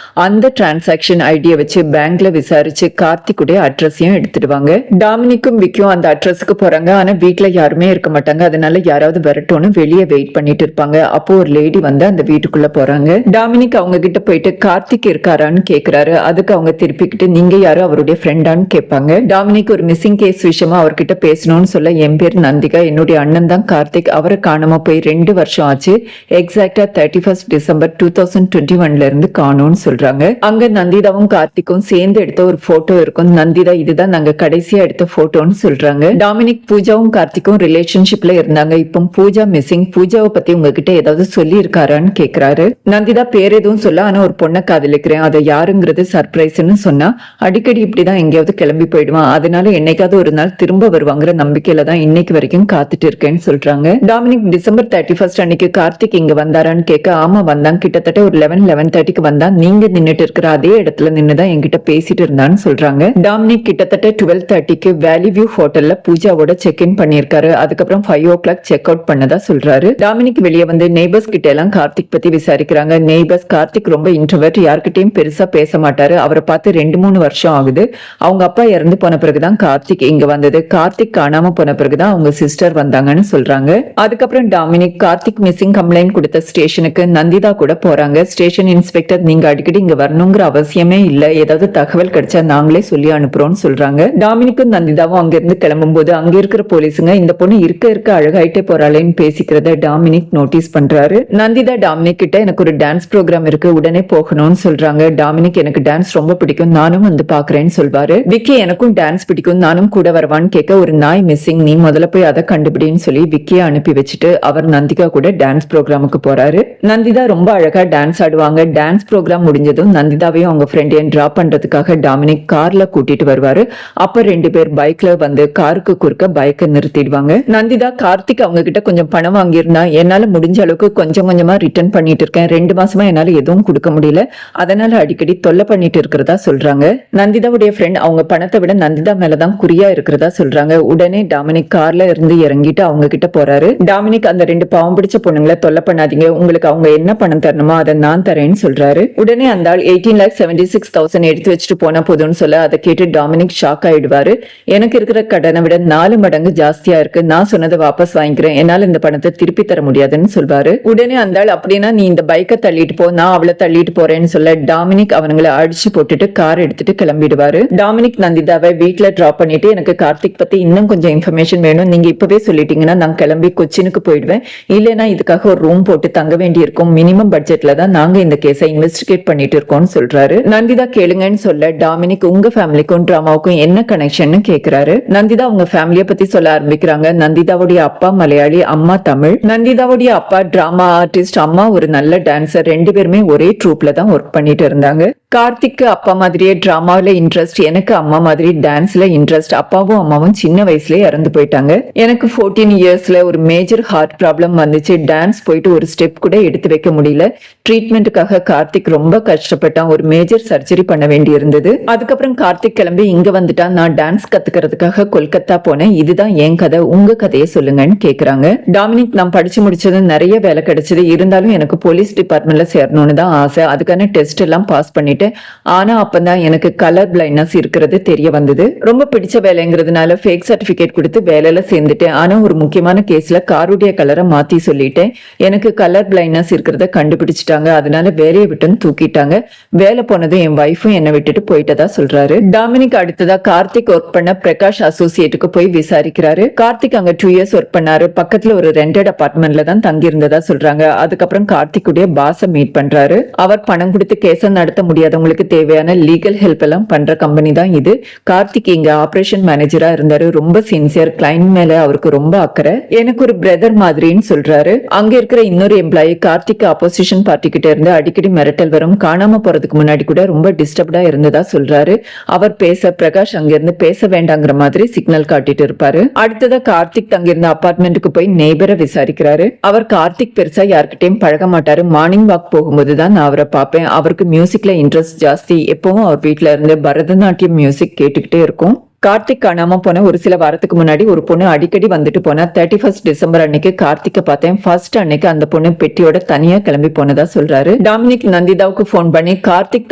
அந்த டிரான்சாக்சன் ஐடியை வச்சு பேங்க்ல விசாரிச்சு கார்த்திக்குடைய அட்ரஸையும் எடுத்துடுவாங்க. டாமினிக்கும் விக்கியும் அந்த அட்ரஸுக்கு போறாங்க. ஆனா வீட்டுல யாருமே இருக்க மாட்டாங்க. அதனால யாராவது வரட்டும்னு வெளியே வெயிட் பண்ணிட்டு இருப்பாங்க. அப்போ ஒரு லேடி வந்து அந்த வீட்டுக்குள்ள போறாங்க. டாமினிக் அவங்க கிட்ட போயிட்டு கார்த்திக் இருக்காரான்னு கேக்குறாரு. அதுக்கு அவங்க திருப்பிக்கிட்டு நீங்க யாரு அவருடைய ஃப்ரெண்டான்னு கேட்பாங்க. டாமினிக் ஒரு மிஸ்ஸிங் கேஸ் விஷயமா அவர்கிட்ட பேசணும்னு சொல்ல என் பேர் நந்திகா, என்னுடைய அண்ணன் தான் கார்த்திக், அவரை காணாம போய் 2 வருஷம் ஆச்சு, எக்ஸாக்டா 31 டிசம்பர் 2021 இருந்து காணோம்னு சொல்றாங்க. அங்க நந்திதாவும் கார்த்திக்கும் சேர்ந்து எடுத்த ஒரு போட்டோ இருக்கும். நந்திதா இதுதான் நாங்க கடைசியா எடுத்த போட்டோன்னு சொல்றாங்க. டாமினிக் பூஜாவும் கார்த்திக்கும் ரிலேஷன்ஷிப்ல இருந்தாங்க. இப்போ பூஜா மிஸ்ஸிங், பூஜாவை பத்தி உங்ககிட்ட ஏதாவது சொல்லி இருக்காரான்னு கேக்குறாரு. நந்திதா பேர் எதுவும் சொல்ல, ஆனா ஒரு பொண்ணை காதலிக்கிறேன், அதை யாருங்கிறது சர்ப்ரைஸ்ன்னு சொன்னா அடிக்கடி இப்படிதான் எங்கேயாவது கிளம்பி போயிடுவான், அதனால என்னைக்காவது ஒரு நாள் திரும்ப வருவாங்கிற நம்பிக்கையில தான் இன்னைக்கு வரைக்கும் காத்துட்டு இருக்கேன்னு சொல்றாங்க. டாமினிக் டிசம்பர் 31 அன்னைக்கு கார்த்திக் இங்க வந்தாரான்னு கேட்க ஆமா வந்தான், கிட்டத்தட்ட ஒரு 11:30க்கு வந்தான், நீங்க நின்னுட்டு இருக்கிற அதே இடத்துல நின்னுதான் என்கிட்ட பேசிட்டு இருந்தான்னு சொல்றாங்க. டாமினிக் கிட்டத்தட்ட 12:30க்கு வேலி வியூ ஹோட்டல்ல பூஜாவோட செக் இன் பண்ணிருக்காரு. அதுக்கப்புறம் 5 o'clock செக் அவுட் பண்ணதா சொல்றாரு. டாமினிக் வெளியே வந்து நெய்பர்ஸ் கிட்ட எல்லாம் கார்த்திக் பத்தி விசாரிக்கிறாங்க. நெய்பர்ஸ் கார்த்திக் ரொம்ப இன்ட்ரோவர்ட், யார்கிட்டயும் பெருசா பேச மாட்டாரு, அவரை பார்த்து 2-3 வருஷம் ஆகுது. அவங்க அப்பா இறந்து போன பிறகுதான் கார்த்திக் இங்க வந்தது. கார்த்திக் காணாம போன பிறகுதான் அவங்க சிஸ்டர் வந்தாங்கன்னு சொல்றாங்க. அதுக்கப்புறம் டாமினிக் கார்த்திக் மிஸ்ஸிங் கம்ப்ளைண்ட் கொடுத்த ஸ்டேஷனுக்கு நந்திதா கூட போறாங்க. ஸ்டேஷன் இன்ஸ்பெக்டர் நீங்க அடிக்கடி இங்க வரணுங்கிற அவசியமே இல்ல, ஏதாவது தகவல் கிடைச்சா நாங்களே சொல்லி அனுப்புறோம்னு சொல்றாங்க. டாமினிக்கும் நந்திதாவும் அங்க இருந்து கிளம்பும் போது அங்க இருக்கிற போலீஸுங்க இந்த பொண்ணு இருக்க அழகாயிட்டே போறாளேன்னு பேசிக்கிறத டாமினிக் நோட்டீஸ் பண்றாரு. நந்திதா டாமினிக் கிட்ட எனக்கு ஒரு டான்ஸ் ப்ரோக்ராம் ப்ரோக்ராம் இருக்கு, உடனே போகணும்னு சொல்றாங்க. டாமினிக் எனக்கு டான்ஸ் ரொம்ப பிடிக்கும், நானும் வந்து பாக்குறேன்னு சொல்வாரு. விக்கி எனக்கும் டான்ஸ் பிடிக்கும், நானும் கூட வரவான்னு கேட்க, ஒரு நாய் மிஸ்ஸிங், நீ முதல்ல போய் அதை கண்டுபிடின்னு சொல்லி விக்கியை அனுப்பி வச்சுட்டு அவர் நந்திகா கூட டான்ஸ் ப்ரோக்ராமுக்கு போறாரு. நந்திதா ரொம்ப அழகா டான்ஸ் ஆடுவாங்க. டான்ஸ் ப்ரோக்ராம் முடிஞ்சதும் நந்திதாவையும் அவங்க ஃப்ரெண்டையும் டிராப் பண்றதுக்காக டாமினிக் கார்ல கூட்டிட்டு வருவாரு. அப்ப 2 பேர் பைக்ல வந்து காருக்கு குறுக்க பைக்கை நிறுத்திடுவாங்க. நந்திதா கார்த்திக் அவங்க கிட்ட கொஞ்சம் பணம் வாங்கியிருந்தா, என்னால முடிஞ்ச அளவுக்கு கொஞ்சம் கொஞ்சமா ரிட்டர்ன் பண்ணிட்டு இருக்கேன், 2 மாசமா என்னால எதுவும் கொடுக்க முடியல, அதனால அடிக்கடி தொல்லை பண்ணிட்டு இருக்கிறதா சொல்றாங்க. நந்திதாவுடைய ஃப்ரெண்ட் அவங்க பணத்தை விட நந்திதா மேலதான் குறியா இருக்கிறதா சொல்றாங்க. உடனே டாமினிக் கார்ல இருந்து இறங்கிட்டு அவங்க கிட்ட போறாரு. டாமினிக் அந்த 2 பாவம் பிடிச்ச பொண்ணுங்களை தொல்லை பண்ணாதீங்க, உங்களுக்கு அவங்க என்ன பணம் தரணுமோ அதை நான் தரேன்னு சொல்றாரு. உடனே அந்த ஆள் 18,76,000 எடுத்து வச்சுட்டு போனா போதும்னு சொல்ல, அதை கேட்டு டாமினிக் ஷாக் ஆயிடுவாரு. எனக்கு இருக்கிற கடனை விட 4 மடங்கு ஜாஸ்தியா இருக்கு, நான் சொன்னதை வாபஸ் வாங்கிக்கிறேன், என்னால இந்த பணத்தை திருப்பி தர முடியாதுன்னு சொல்வாரு. உடனே அந்த ஆள் அப்படின்னா நீ இந்த பைக்கை தள்ளிட்டு போ, நான் அவளை தள்ளிட்டு போறேன்னு சொல்ல, டாமினிக் அவங்களை அடிச்சு போட்டுட்டு கார் எடுத்துட்டு கிளம்பிடுவாரு. டாமினிக் நந்திதாவை வீட்டுல டிராப் பண்ணிட்டு, எனக்கு கார்த்திக் பத்தி இன்னும் கொஞ்சம் இன்ஃபர்மேஷன் வேணும், நீங்க இப்பவே சொல்லிட்டீங்கன்னா நான் கிளம்பி கொச்சினுக்கு போயிடுவேன், இல்லைன்னா இதுக்காக ஒரு ரூம் போட்டு தங்க வேண்டி இருக்கும், மினிமம் பட்ஜெட்ல தான் நாங்க இந்த கேஸை இன்வெஸ்டிகேட் பண்ணிட்டு இருக்கோம்னு சொல்றாரு. நந்திதா கேளுங்கன்னு சொல்ல, டாமினிக் உங்க ஃபேமிலிக்கும் டிராமாவுக்கும் என்ன கனெக்ஷன் கேக்குறாரு. நந்திதா உங்க ஃபேமிலிய பத்தி சொல்ல ஆரம்பிக்கிறாங்க. நந்திதாவுடைய அப்பா மலையாளி, அம்மா தமிழ். நந்திதாவுடைய அப்பா டிராமா ஆர்டிஸ்ட், அம்மா ஒரு நல்ல டான்சர், 2 பேருமே ஒரே ட்ரூப்ல தான் ஒர்க் பண்ணிட்டு இருந்தாங்க. கார்த்திக்கு அப்பா மாதிரியே டிராமாவில இன்ட்ரெஸ்ட், எனக்கு அம்மா மாதிரி டான்ஸ்ல இன்ட்ரெஸ்ட். அப்பாவும் அம்மாவும் சின்ன வயசுல இறந்து போயிட்டாங்க. எனக்கு 14 இயர்ஸ்ல ஒரு மேஜர் ஹார்ட் ப்ராப்ளம் வந்துச்சு, டான்ஸ் போயிட்டு ஒரு ஸ்டெப் கூட எடுத்து வைக்க முடியல. ட்ரீட்மெண்ட்டுக்காக கார்த்திக் ரொம்ப கஷ்டப்பட்டான், ஒரு மேஜர் சர்ஜரி பண்ண வேண்டி இருந்தது. அதுக்கப்புறம் கார்த்திக் கிளம்பி இங்க வந்துட்டான். நான் டான்ஸ் கத்துக்கிறதுக்காக கொல்கத்தா போனேன், இதுதான் என் கதை, உங்க கதையை சொல்லுங்கன்னு கேக்குறாங்க. டாமினிக் நான் படிச்சு முடிச்சது நிறைய வேலை கிடைச்சது, இருந்தாலும் எனக்கு போலீஸ் டிபார்ட்மெண்ட்ல சேரணும்னு தான் ஆசை, அதுக்கான டெஸ்ட் எல்லாம் பாஸ் பண்ணிட்டு, ஆனா அப்பதான் எனக்கு கலர் பிளைண்ட்னஸ் இருக்கிறது தெரிய வந்தது. ரொம்ப பிடிச்ச வேலைங்கிறதுனால ஃபேக் சர்டிபிகேட் கொடுத்து வேலையில சேர்ந்துட்டேன். ஆனா ஒரு முக்கியமான கேஸ்ல காருடைய கலரை மாத்தி சொல்லிட்டேன், எனக்கு கலர் பிளைண்ட்னஸ் இருக்கிறத கண்டுபிடிச்சிட்டாங்க, அதனால வேலையை விட்டு தூக்கிட்டாங்க. வேலை போனதும் என் வைஃபும் என்னை விட்டுட்டு போயிட்டதா சொல்றாரு. டாமினிக் அடுத்ததா கார்த்திக் ஒர்க் பண்ண பிரகாஷ் அசோசியேட்டுக்கு போய் விசாரிக்கிறாரு. கார்த்திக் அங்க 2 இயர்ஸ் ஒர்க் பண்ணாரு, பக்கத்துல ஒரு ரெண்டட் அபார்ட்மெண்ட்ல தான் தங்கி இருந்ததா சொல்றாங்க. அதுக்கப்புறம் கார்த்திக்குடைய பாஸ மீட் பண்றாரு. அவர் பணம் கொடுத்து கேஸ நடத்த முடியாதவங்களுக்கு தேவையான லீகல் ஹெல்ப் எல்லாம் பண்ற கம்பெனி தான் இது. கார்த்திக் இங்க ஆபரேஷன் மேனேஜரா இருந்தாரு, ரொம்ப சின்சியர், கிளைண்ட் மேல அவருக்கு ரொம்ப அக்கறை, எனக்கு ஒரு பிரதர் மாதிரின்னு சொல்றாரு. அங்க இருக்கிற இன்னொரு எம்ப்ளாயி கார்த்திக் ஆப்போசிஷன் பார்ட்டி கிட்ட இருந்து அடிக்கடி மிரட்டல் வரும், காணாம போறதுக்கு முன்னாடி கூட ரொம்ப டிஸ்டர்ப்டா இருந்ததா சொல்றாரு. அவர் பேச பிரகாஷ் அங்கிருந்து பேச வேண்டாங்கிற மாதிரி சிக்னல் காட்டிட்டு இருப்பாரு. அடுத்ததா கார்த்திக் தங்கியிருந்த அபார்ட்மெண்ட்டுக்கு போய் நெய்பரை விசாரிக்கிறாரு. அவர் கார்த்திக் பெருசா யார்கிட்டயும் பழக மாட்டாரு, மார்னிங் வாக் போகும்போது தான் நான் அவரை பார்ப்பேன், அவருக்கு மியூசிக்ல இன்ட்ரெஸ்ட் ஜாஸ்தி, எப்பவும் அவர் வீட்டுல இருந்து பரதநாட்டியம் மியூசிக் கேட்டுக்கிட்டே இருக்கும். கார்த்திக் காணாம போன ஒரு சில வாரத்துக்கு முன்னாடி ஒரு பொண்ணு அடிக்கடி வந்துட்டு போனா, 31 டிசம்பர் அன்னைக்கு கார்த்திக்க பார்த்தேன், ஃபர்ஸ்ட் அன்னைக்கு அந்த பொண்ணு பெட்டியோட தனியா கிளம்பி போனதா சொல்றாரு. டாமினிக் நந்திதாவுக்கு போன் பண்ணி கார்த்திக்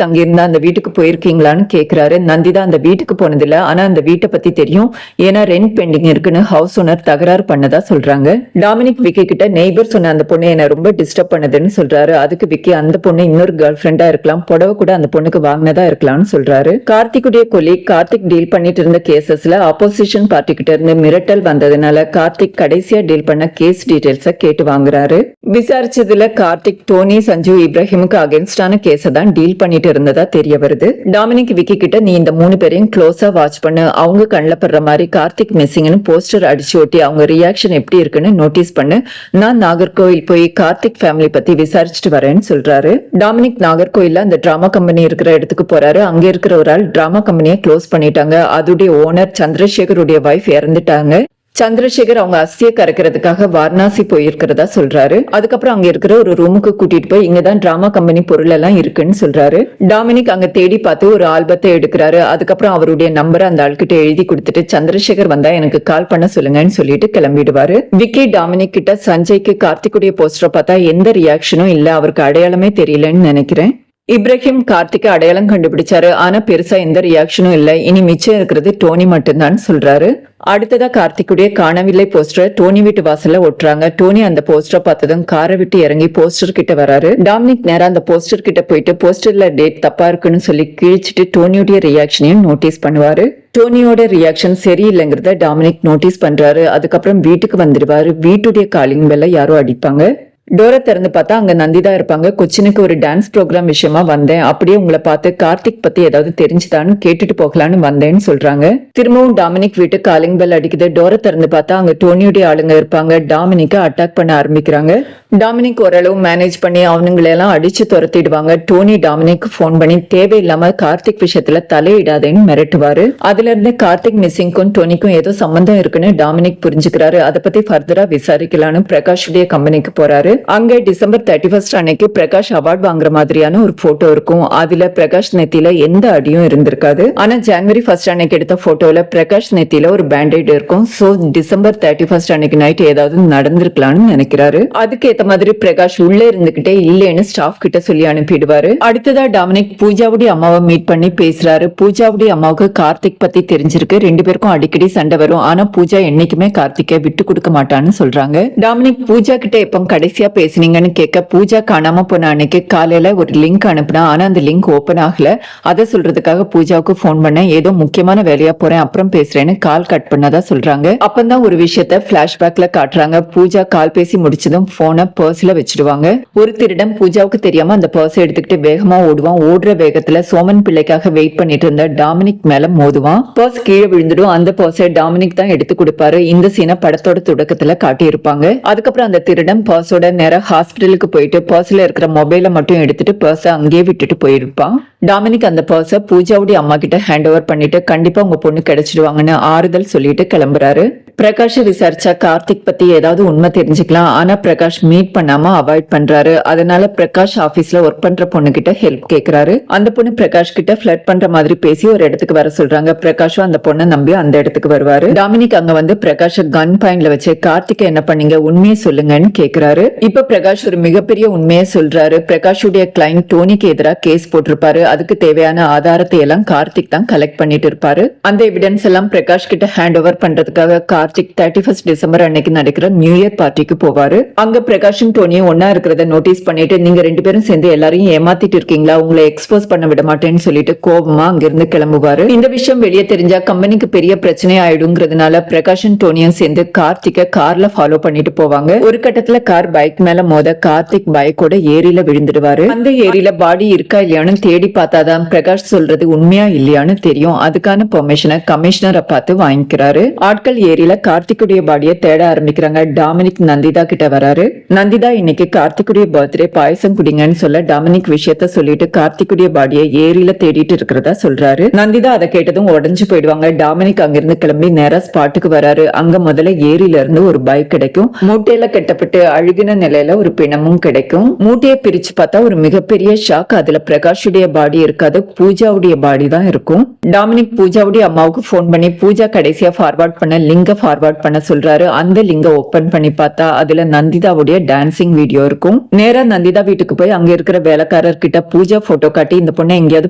தங்கியிருந்த அந்த வீட்டுக்கு போயிருக்கீங்களான்னு கேக்குறாரு. நந்திதா அந்த வீட்டுக்கு போனதில்ல, ஆனா அந்த வீட்டை பத்தி தெரியும், ஏன்னா ரெண்ட் பெண்டிங் இருக்குன்னு ஹவுஸ் ஓனர் தகராறு பண்ணதா சொல்றாங்க. டாமினிக் விக்கி கிட்ட நெய்பர் சொன்ன அந்த பொண்ணு என்ன ரொம்ப டிஸ்டர்ப் பண்ணதுன்னு சொல்றாரு. அதுக்கு விக்கி அந்த பொண்ணு இன்னொரு கேர்ள் ஃபிரெண்டா இருக்கலாம், புடவை கூட அந்த பொண்ணுக்கு வாங்கினதா இருக்கலாம்னு சொல்றாரு. கார்த்திக்குடைய கொலீக் கார்த்திக் டீல் பண்ணிட்டு இருந்த கேசஸ்ல ஆப்போசிஷன் பார்ட்டி கிட்ட இருந்து மிரட்டல் வந்ததுனால கார்த்திக் கடைசியா டீல் பண்ண கேஸ் டீடைல்ஸ கேட்டு வாங்குறாரு. விசாரிச்சதுல கார்த்திக் டோனி, சஞ்சு, இப்ராஹிமுக்கு அகேன்ஸ்டான கேஸ தான் டீல் பண்ணிட்டு இருந்ததா தெரிய வருது. டாமினிக் விக்கி கிட்ட நீ இந்த 3 பேரையும் க்ளோஸா வாட்ச் பண்ணு, அவங்க கண்ணில் படுற மாதிரி கார்த்திக் மிஸ்ஸிங்னு போஸ்டர் அடிச்சு ஒட்டி அவங்க ரியாக்ஷன் எப்படி இருக்குன்னு நோட்டீஸ் பண்ணு, நான் நாகர்கோவில் போய் கார்த்திக் ஃபேமிலி பத்தி விசாரிச்சுட்டு வரேன்னு சொல்றாரு. டாமினிக் நாகர்கோயில்ல அந்த டிராமா கம்பெனி இருக்கிற இடத்துக்கு போறாரு. அங்க இருக்கிற ஒரு ஆள் டிராமா கம்பெனியை க்ளோஸ் பண்ணிட்டாங்க, அதுடைய ஓனர் சந்திரசேகருடைய வைஃப் இறந்துட்டாங்க. சந்திரசேகர் அவங்க அஸ்தியை கறக்கிறதுக்காக வாரணாசி போயிருக்கிறதா சொல்றாரு. அதுக்கப்புறம் அங்க இருக்கிற ஒரு ரூமுக்கு கூட்டிட்டு போய் இங்கதான் டிராமா கம்பெனி பொருள் எல்லாம் இருக்குன்னு சொல்றாரு. டாமினிக் அங்க தேடி பார்த்து ஒரு ஆல்பத்தை எடுக்கிறாரு. அதுக்கப்புறம் அவருடைய நம்பரை அந்த ஆள்கிட்ட எழுதி கொடுத்துட்டு சந்திரசேகர் வந்தா எனக்கு கால் பண்ண சொல்லுங்கன்னு சொல்லிட்டு கிளம்பிடுவாரு. விக்கி டாமினிக் கிட்ட சஞ்சய்க்கு கார்த்திக்குடைய போஸ்டரை பார்த்தா எந்த ரியாக்ஷனும் இல்ல, அவருக்கு அடையாளமே தெரியலன்னு நினைக்கிறேன். இப்ராஹிம் கார்த்திகை அடையாளம் கண்டுபிடிச்சாரு, ஆனா பெருசா எந்த ரியாக்ஷனும் இல்ல, இனி மிச்சம் இருக்கிறது டோனி மட்டும்தான் சொல்றாரு. அடுத்ததா கார்த்திக்குடைய காணவில்லை போஸ்டர் டோனி வீட்டு வாசல்ல ஒட்டுறாங்க. டோனி அந்த போஸ்டரை பார்த்ததும் காரை விட்டு இறங்கி போஸ்டர் கிட்ட வராரு. டாமினிக் நேரா அந்த போஸ்டர் கிட்ட போயிட்டு போஸ்டர்ல டேட் தப்பா இருக்குன்னு சொல்லி கிழிச்சிட்டு டோனியோட ரியாக்ஷனையும் நோட்டீஸ் பண்ணுவாரு. டோனியோட ரியாக்ஷன் சரியில்லைங்கிறத டாமினிக் நோட்டீஸ் பண்றாரு. அதுக்கப்புறம் வீட்டுக்கு வந்துடுவாரு. வீட்டுடைய காலிங் பெல்ல யாரோ அடிப்பாங்க. டோரை திறந்து பார்த்தா அங்க நந்திதா இருப்பாங்க. கொச்சினுக்கு ஒரு டான்ஸ் ப்ரோக்ராம் விஷயமா வந்தேன், அப்படியே உங்களை பார்த்து கார்த்திக் பத்தி ஏதாவது தெரிஞ்சுதான்னு கேட்டுட்டு போகலான்னு வந்தேன்னு சொல்றாங்க. திரும்பவும் டாமினிக் வீட்டு காலிங் பெல் அடிக்குது. டோரை திறந்து பார்த்தா அங்க டோனியோட ஆளுங்க இருப்பாங்க. டாமினிக்க அட்டாக் பண்ண ஆரம்பிக்கிறாங்க. டாமினிக் ஓரளவு மேனேஜ் பண்ணி அவனுங்களெல்லாம் அடிச்சு துரத்திடுவாங்க. டோனி டாமினிக் போன் பண்ணி தேவையில்லாம கார்த்திக் விஷயத்துல தலையிடாதேன்னு மிரட்டுவாரு. அதுல இருந்து கார்த்திக் மிஸ்ஸிங்க்கும் டோனிக்கும் ஏதோ சம்பந்தம் இருக்குன்னு டாமினிக் புரிஞ்சுக்கிறாரு. அதை பத்தி ஃபர்தரா விசாரிக்கலான்னு பிரகாஷுடைய கம்பெனிக்கு போறாரு. அங்க டிசம்பர் 31 அன்னைக்கு பிரகாஷ் அவார்ட் வாங்குற மாதிரியான ஒரு போட்டோ இருக்கும். அதுல பிரகாஷ் நெத்தியில எந்த அடியும் இருந்திருக்காது. ஆனா ஜனவரி 1 அன்னைக்கு எடுத்த போட்டோல பிரகாஷ் நெத்தியில ஒரு பேண்டேட் இருக்கும். சோ டிசம்பர் 31 அன்னைக்கு நைட் ஏதாவது நடந்திருக்கலாம்னு நினைக்கிறாரு. அதுக்கு ஏத்த மாதிரி பிரகாஷ் உள்ள இருந்துகிட்டே இல்லைன்னு ஸ்டாஃப் கிட்ட சொல்லி அனுப்பிடுவாரு. அடுத்ததா டாமினிக் பூஜாவுடைய அம்மாவை மீட் பண்ணி பேசுறாரு. பூஜாவுடைய அம்மாவுக்கு கார்த்திக் பத்தி தெரிஞ்சிருக்கு. 2 பேருக்கும் அடிக்கடி சண்டை வரும். ஆனா பூஜா என்னைக்குமே கார்த்திகை விட்டு கொடுக்க மாட்டான்னு சொல்றாங்க. டாமினிக் பூஜா கிட்ட எப்ப கடைசியா பேசுனீங்கன்னு கேட்க, பூஜா காணாம போன அன்னைக்கு காலையில ஒரு லிங்க் அனுப்புனா, ஆனா அந்த லிங்க் ஓபன் ஆகல. அதை சொல்றதுக்காக பூஜாவுக்கு போன் பண்ண, ஏதோ முக்கியமான வேலையா போறேன் அப்புறம் பேசுறேன்னு கால் கட் பண்ணதா சொல்றாங்க. அப்பதான் ஒரு விஷயத்த பிளாஷ்பேக்ல காட்டுறாங்க. பூஜா கால் பேசி முடிச்சதும் போனை பர்ஸ்ல வச்சிடுவாங்க. ஒரு திருடன் பூஜாவுக்கு தெரியாம அந்த பர்ஸ் எடுத்துக்கிட்டு வேகமா ஓடுவான். ஓடுற வேகத்துல சோமன் பிள்ளைக்காக வெயிட் பண்ணிட்டு இருந்த டாமினிக் மேல மோதுவான். பர்ஸ் கீழே விழுந்துடும். அந்த பர்ஸை டாமினிக் தான் எடுத்து கொடுப்பாரு. இந்த சீனை படத்தோட தொடக்கத்துல காட்டியிருப்பாங்க. அதுக்கப்புறம் அந்த திருடன் பர்ஸோட நேரா ஹாஸ்பிட்டலுக்கு போயிட்டு பர்ஸ்ல இருக்கிற மொபைலை மட்டும் எடுத்துட்டு பர்ஸை அங்கேயே விட்டுட்டு போயிருப்பான். டாமினிக் அந்த பர்ஸை பூஜாவுடைய அம்மா கிட்ட ஹேண்ட் ஓவர் பண்ணிட்டு கண்டிப்பா உங்க பொண்ணு கிடைச்சிடுவாங்கன்னு ஆறுதல் சொல்லிட்டு கிளம்புறாரு. பிரகாஷ் விசாரிச்சா கார்த்திக் பத்தி ஏதாவது உண்மை தெரிஞ்சுக்கலாம். ஆனா பிரகாஷ் மீட் பண்ணாம அவாய்ட் பண்றாரு. அதனால பிரகாஷ் ஆபீஸ்ல ஒர்க் பண்ற பொண்ணு கிட்ட ஹெல்ப் கேக்குறாரு. அந்த பொண்ணு பிரகாஷ் கிட்ட ஃபிளர்ட் பண்ற மாதிரி பேசி ஒரு இடத்துக்கு வர சொல்றாங்க. பிரகாஷும் அந்த பொண்ணை நம்பி அந்த இடத்துக்கு வருவாரு. டாமினிக் அங்க வந்து பிரகாஷ் கன் பாயிண்ட்ல வச்சு கார்த்திக் என்ன பண்ணீங்க, உண்மையை சொல்லுங்கன்னு கேக்குறாரு. இப்ப பிரகாஷ் ஒரு மிகப்பெரிய உண்மையை சொல்றாரு. பிரகாஷுடைய கிளைண்ட் டோனிக்கு எதிராக கேஸ் போட்டிருப்பாரு. அதுக்கு தேவையான ஆதாரத்தை எல்லாம் கார்த்திக் தான் கலெக்ட் பண்ணிட்டு இருப்பாரு. அந்த எவிடன்ஸ் எல்லாம் பிரகாஷ் கிட்ட ஹேண்ட் ஓவர் பண்றதுக்காக கார்த்திக் 31 டிசம்பர் அன்னைக்கு நடக்கிற நியூ இயர் பார்ட்டிக்கு போவாரு. அங்க பிரகாஷும் டோனியும் ஒன்னா இருக்கிறத நோட்டீஸ் பண்ணிட்டு, நீங்க 2 பேரும் சேர்ந்து எல்லாரையும் ஏமாத்திட்டு இருக்கீங்களா, உங்களை எக்ஸ்போஸ் பண்ண விட மாட்டேன்னு சொல்லிட்டு கோபமா அங்கிருந்து கிளம்புவாரு. இந்த விஷயம் வெளியே தெரிஞ்சா கம்பெனிக்கு பெரிய பிரச்சனை ஆயிடுங்கிறதுனால பிரகாஷும் டோனியும் சேர்ந்து கார்த்திகை கார்ல ஃபாலோ பண்ணிட்டு போவாங்க. ஒரு கட்டத்துல கார் பைக் மேல மோத கார்த்திக் பைக்கோட ஏரியில விழுந்துடுவாரு. அந்த ஏரியில பாடி இருக்கா இல்லையான்னு தேடி பார்த்தாதான் பிரகாஷ் சொல்றது உண்மையா இல்லையான்னு தெரியும். அதுக்கான பெர்மிஷனை கமிஷனரை பார்த்து வாங்கிக்கிறாரு. ஆட்கள் ஏரியில கார்த்திக்குடைய பாடியை தேட ஆரம்பிக்கிறாங்க. டாமினிக் நந்திதா கிட்ட வராரு. நந்திதா இன்னைக்கு கார்த்திக்குடைய பர்த்டே, பாயசம் குடிங்கன்னு சொல்ல டாமினிக் விஷயத்த சொல்லிட்டு கார்த்திக்குடைய பாடியை ஏரியில தேடிட்டு இருக்கிறதா சொல்றாரு. நந்திதா அதை கேட்டதும் உடஞ்சு போயிடுவாங்க. டாமினிக் அங்கிருந்து கிளம்பி நேரா ஸ்பாட்டுக்கு வராரு. அங்க முதல்ல ஏரியில இருந்து ஒரு பைக் கிடைக்கும். மூட்டையில கட்டப்பட்டு அழுகின நிலையில ஒரு பிணமும் கிடைக்கும். மூட்டையை பிரிச்சு பார்த்தா ஒரு மிகப்பெரிய ஷாக். அதுல பிரகாஷுடைய பாடி இருக்காது, பூஜாவுடைய பாடி தான் இருக்கும். டாமினிக் பூஜாவுடைய அம்மாவுக்கு போன் பண்ணி பூஜா கடைசியா ஃபார்வர்ட் பண்ண லிங்க ஃபார்வர்ட் பண்ண சொல்றாரு. அந்த லிங்க ஓபன் பண்ணி பார்த்தா அதுல நந்திதாவுடைய டான்சிங் வீடியோ இருக்கும். நேரா நந்திதா வீட்டுக்கு போய் அங்க இருக்கிற வேலைக்காரர் கிட்ட பூஜா போட்டோ காட்டி இந்த பொண்ணை எங்கேயாவது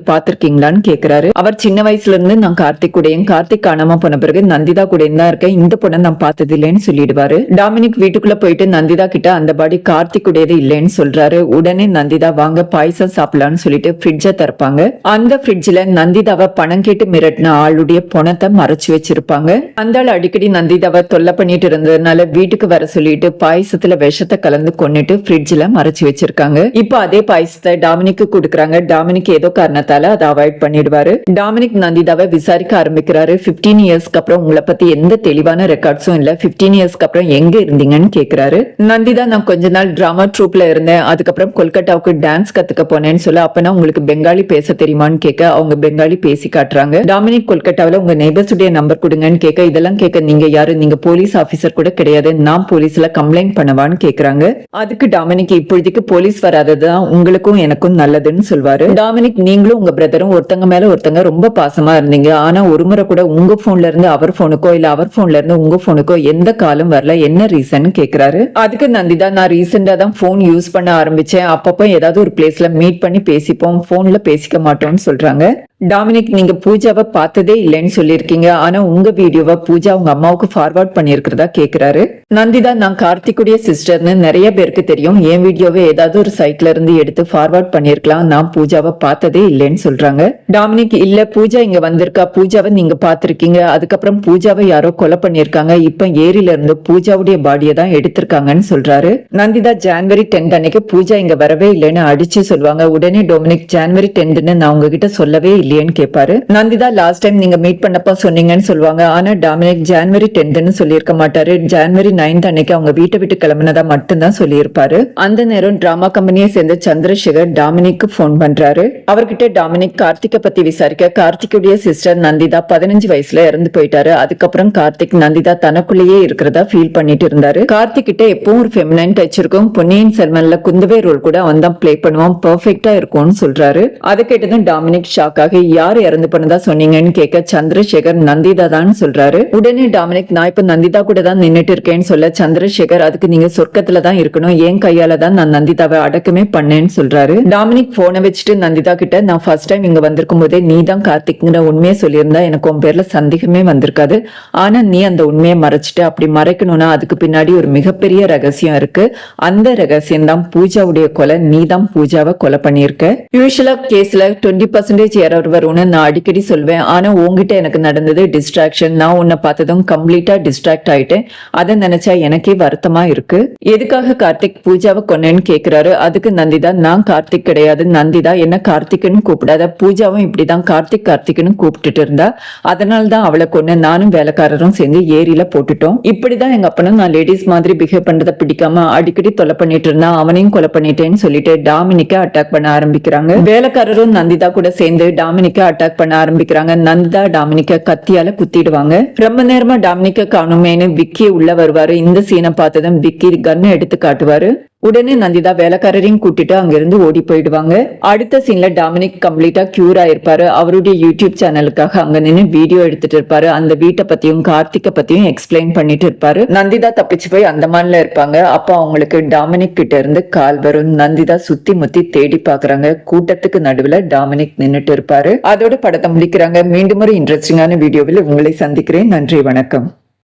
பாத்திருக்கீங்களான்னு கேக்குறாரு. அவர் சின்ன வயசுல இருந்து நான் கார்த்திக் கூடயும், கார்த்திக் காணாம போன பிறகு நந்திதா கூட தான் இருக்கேன், இந்த பொண்ணை நான் பார்த்தது இல்லைன்னு சொல்லிடுவாரு. டாமினிக் வீட்டுக்குள்ள போயிட்டு நந்திதா கிட்ட அந்த பாடி கார்த்திக் உடையது இல்லைன்னு சொல்றாரு. உடனே நந்திதா வாங்க பாயசம் சாப்பிடலான்னு சொல்லிட்டு ஃப்ரிட்ஜை திறப்பாங்க. அந்த ஃப்ரிட்ஜ்ல நந்திதாவை பணம் கேட்டு மிரட்டின ஆளுடைய பணத்தை மறைச்சு வச்சிருப்பாங்க. அந்த ஆள் அடிக்கடி நந்திதாவை தொல்லை பண்ணிட்டு இருந்ததுனால வீட்டுக்கு வர சொல்லிட்டு பாயசத்துல விஷத்தை கலந்து கொன்னுட்டு ஃப்ரிட்ஜ்ல மறைச்சு வச்சிருக்காங்க. இப்ப அதே பாயசத்தை டாமினிக்கு கொடுக்கறாங்க. டாமினிக் ஏதோ காரணத்தால அதை அவாய்ட் பண்ணிடுவாரு. டாமினிக் நந்திதாவை விசாரிக்க ஆரம்பிக்கிறாரு. 15 இயர்ஸ்க்கு அப்புறம் உங்களை பத்தி எந்த தெளிவான ரெக்கார்ட்ஸும் இல்ல, 15 இயர்ஸ்க்கு அப்புறம் எங்க இருந்தீங்கன்னு கேக்குறாரு. நந்திதா நான் கொஞ்ச நாள் டிராமா ட்ரூப்ல இருந்தேன், அதுக்கப்புறம் கொல்கட்டாவுக்கு டான்ஸ் கத்துக்க போனேன்னு சொல்ல, அப்பனா உங்களுக்கு பெங்காலி பேச தெரியுமான்னு கேட்க அவங்க பெங்காலி பேசி காட்டுறாங்க. டாமினிக் கொல்கட்டாவில உங்க நெய்பர்ஸ் உடைய நம்பர் கொடுங்கன்னு கேட்க, இதெல்லாம் கேட்க நீங்க யாரு, நீங்க போலீஸ் ஆபீசர் கூட கிடையாது, நான் போலீஸ்ல கம்ப்ளைண்ட் பண்ணவான்னு கேக்குறாங்க. அதுக்கு டாமினிக் இப்போதைக்கு போலீஸ் வராததுதான் உங்களுக்கும் எனக்கும் நல்லதுன்னு சொல்வாரு. டாமினிக் நீங்களும் உங்க பிரதரும் ஒருத்தங்க மேல ஒருத்தங்க ரொம்ப பாசமா இருந்தீங்க, ஆனா ஒரு முறை கூட உங்க போன்ல இருந்து அவர் போனுக்கோ இல்ல அவர் போன்ல இருந்து உங்க போனுக்கோ எந்த காலம் வரல, என்ன ரீசன் கேக்குறாரு. அதுக்கு நந்திதா நான் ரீசெண்டா தான் போன் யூஸ் பண்ண ஆரம்பிச்சேன், அப்பப்போ ஏதாவது ஒரு பிளேஸ்ல மீட் பண்ணி பேசிப்போம், போன்ல பேசிக்க மாட்டோம்னு சொல்றாங்க. டாமினிக், நீங்க பூஜாவை பார்த்ததே இல்லைன்னு சொல்லியிருக்கீங்க. ஆனா உங்க வீடியோவை பூஜா உங்க அம்மாவுக்கு ஃபார்வர்ட் பண்ணியிருக்கிறதா கேக்குறாரு. நந்திதா, நான் கார்த்திக்குடைய சிஸ்டர்னு நிறைய பேருக்கு தெரியும். என் வீடியோவை ஏதாவது ஒரு சைட்ல இருந்து எடுத்து ஃபார்வர்ட் பண்ணிருக்கலாம். நான் பூஜாவை பார்த்ததே இல்லைன்னு சொல்றாங்க. டாமினிக், இல்ல பூஜா இங்க வந்திருக்கா, பூஜாவை நீங்க பாத்திருக்கீங்க. அதுக்கப்புறம் பூஜாவை யாரோ கொலை பண்ணிருக்காங்க. இப்ப ஏரியில இருந்து பூஜாவுடைய பாடியை தான் எடுத்திருக்காங்கன்னு சொல்றாரு. நந்திதா, ஜனவரி 10 அன்னைக்கு பூஜா இங்க வரவே இல்லைன்னு அடிச்சு சொல்லுவாங்க. உடனே டொமினிக், ஜனவரி 10ன்னு நான் உங்ககிட்ட சொல்லவே இல்லையேன்னு கேட்பாரு. நந்திதா, லாஸ்ட் டைம் நீங்க மீட் பண்ணப்ப சொன்னீங்கன்னு சொல்லுவாங்க. ஆனா டாமினிக் ஜனவரி 10ன்னு சொல்லியிருக்க மாட்டாரு. ஜனவரி 9 அன்னைக்கு அவங்க வீட்டை விட்டு கிளம்பினதா மட்டும்தான் சொல்லியிருப்பாரு. அந்த நேரம் டிராமா கம்பெனியை சேர்ந்த சந்திரசேகர் டாமினிக்கு போன் பண்றாரு. அவர்கிட்ட டாமினிக் கார்த்திகை பத்தி விசாரிக்க, கார்த்திக்குடைய சிஸ்டர் நந்திதா 15 வயசுல இறந்து போயிட்டாரு. அதுக்கப்புறம் கார்த்திக் நந்திதா தனக்குள்ளேயே இருக்கிறதா ஃபீல் பண்ணிட்டு இருந்தாரு. கார்த்திக் கிட்ட எப்பவும் ஒரு ஃபெமினைன் டச் இருக்கும். பொன்னியின் செல்வன்ல குந்தவை ரோல் கூட அவன் தான் பிளே பண்ணுவான், பெர்ஃபெக்ட்டா இருக்கும்னு சொல்றாரு. அதை கேட்டதும் டாமினிக் ஷாக் ஆகி, யார் இறந்து பண்ணதா சொன்னீங்கன்னு கேட்க, சந்திரசேகர் நந்திதா தான் சொல்றாரு. உடனே டாமினிக், நான் இப்ப நந்திதா கூட தான் நின்னுட்டு இருக்கேன்னு சொல்ல, சந்திரசேகர், அதுக்கு நீங்க சொர்க்கத்துல தான் இருக்கணும், என் கையால தான் நான் நந்திதாவை அடக்கமே பண்ணேன்னு சொல்றாரு. டாமினிக் போனை வச்சுட்டு நந்திதா கிட்ட, நான் ஃபர்ஸ்ட் டைம் இங்க வந்திருக்கும் போதே நீ தான் கார்த்திக்ங்கிற உண்மையை சொல்லியிருந்தா எனக்கு உன் பேர்ல சந்தேகமே வந்திருக்காது. ஆனா நீ அந்த உண்மையை மறைச்சிட்டு, அப்படி மறைக்கணும்னா அதுக்கு பின்னாடி ஒரு மிகப்பெரிய ரகசியம் இருக்கு. அந்த ரகசியம் தான் பூஜாவுடைய கொலை. நீ தான் பூஜாவை கொலை பண்ணியிருக்க. யூசுவலா கேஸ்ல 20% எரர் வரும்னு நான் அடிக்கடி சொல்வேன். ஆனா உங்ககிட்ட எனக்கு நடந்தது டிஸ்ட்ராக்ஷன். நான் உன்னை பார்த்ததும் கம்ப்ளீட்டா டிஸ்ட்ராக்ட் ஆயிட்டேன். அதை நினைச்சா எனக்கே வருத்தமா இருக்கு. எதுக்காக கார்த்திக் பூஜாவை கொன்னேன்னு கேக்குறாரு. அதுக்கு நந்திதா, நான் கார்த்திக் கிடையாது. நந்திதா, என்ன கார்த்திக்னு கூப்பிடாத. பூஜாவும் இப்படிதான் கார்த்திக் கார்த்திக்னு கூப்பிட்டுட்டு இருந்தா. அதனாலதான் அவளை கொன்ன. நானும் வேலைக்காரரும் சேர்ந்து ஏரியில போட்டுட்டோம். இப்படிதான் எங்க அப்பனும் நான் லேடிஸ் மாதிரி பிஹேவ் பண்றதை பிடிக்காம அடிக்கடி தொலை பண்ணிட்டு இருந்தா. அவனையும் கொலை பண்ணிட்டேன்னு சொல்லிட்டு டாமினிக்க அட்டாக் பண்ண ஆரம்பிக்கிறாங்க. வேலைக்காரரும் நந்திதா கூட சேர்ந்து டாமினிக்க அட்டாக் பண்ண ஆரம்பிக்கிறாங்க. நந்திதா டாமினிக்க கத்தியால குத்திடுவாங்க. ரொம்ப நேரமா டாமினிக்க காணுமேனு விக்கி உள்ள வருவாரு. இந்த சீனை பார்த்ததும் விக்கி கன்னை எடுத்து காட்டுவாரு. உடனே நந்திதா வேலைக்காரரையும் கூட்டிட்டு அங்கிருந்து ஓடி போயிடுவாங்க. அடுத்த சீன்ல டாமினிக் கம்ப்ளீட்டா கியூர் ஆயிருப்பாரு. அவருடைய யூடியூப் சேனலுக்காக அங்க நின்று வீடியோ எடுத்துட்டு இருப்பாரு. அந்த வீட்டை பத்தியும் கார்த்திகை பத்தியும் எக்ஸ்பிளைன் பண்ணிட்டு இருப்பாரு. நந்திதா தப்பிச்சு போய் அந்தமான்ல இருப்பாங்க. அப்ப அவங்களுக்கு டாமினிக் கிட்ட இருந்து கால் வரும். நந்திதா சுத்தி முத்தி தேடி பாக்குறாங்க. கூட்டத்துக்கு நடுவுல டாமினிக் நின்னுட்டு இருப்பாரு. அதோட படத்தை முடிக்கிறாங்க. மீண்டும் ஒரு இன்ட்ரெஸ்டிங்கான வீடியோவில் உங்களை சந்திக்கிறேன். நன்றி, வணக்கம்.